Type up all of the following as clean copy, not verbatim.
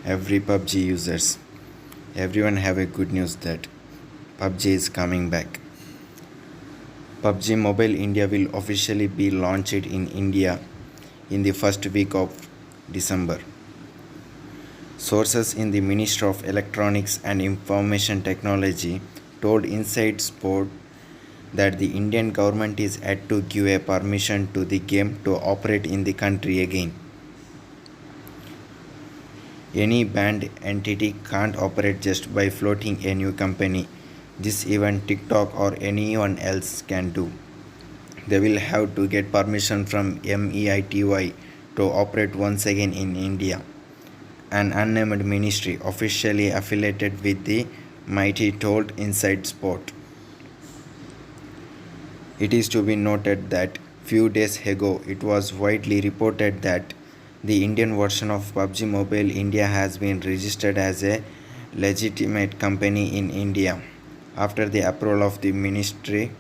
every PUBG users. Everyone have a good news that PUBG is coming back. PUBG Mobile India will officially be launched in India in the first week of December. Sources in the Ministry of Electronics and Information Technology told Inside Sport that the Indian government is yet to give a permission to the game to operate in the country again. Any banned entity can't operate just by floating a new company. This even TikTok or anyone else can do. They will have to get permission from MEITY to operate once again in India. An unnamed ministry officially affiliated with the mighty told Inside Sport. It is to be noted that few days ago it was widely reported that the Indian version of PUBG Mobile India has been registered as a legitimate company in India. After the approval of the Ministry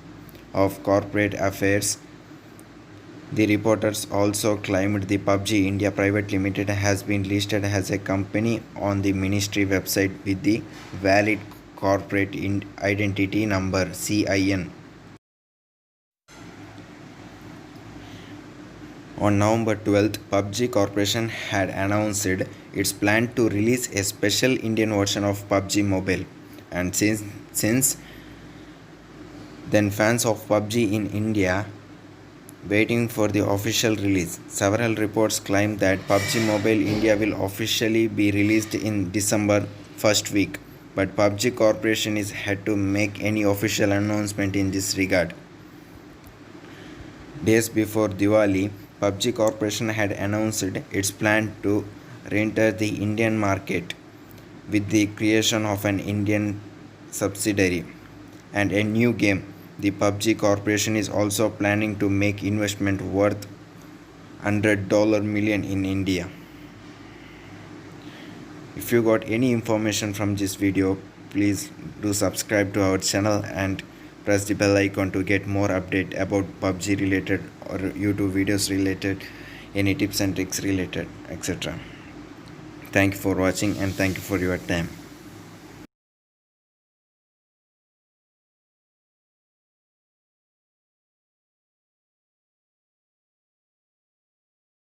of Corporate Affairs, the reporters also claimed the PUBG India Private Limited has been listed as a company on the ministry website with the valid corporate identity number CIN. On November 12th, PUBG Corporation had announced its plan to release a special Indian version of PUBG Mobile. And since then, fans of PUBG in India waiting for the official release. Several reports claim that PUBG Mobile India will officially be released in December first week, but PUBG Corporation is yet to make any official announcement in this regard. Days before Diwali, PUBG Corporation had announced its plan to re-enter the Indian market with the creation of an Indian subsidiary and a new game. The PUBG Corporation is also planning to make investment worth $100 million in India. If you got any information from this video, please do subscribe to our channel and press the bell icon to get more update about PUBG related or YouTube videos related, any tips and tricks related, etc. Thank you for watching and thank you for your time.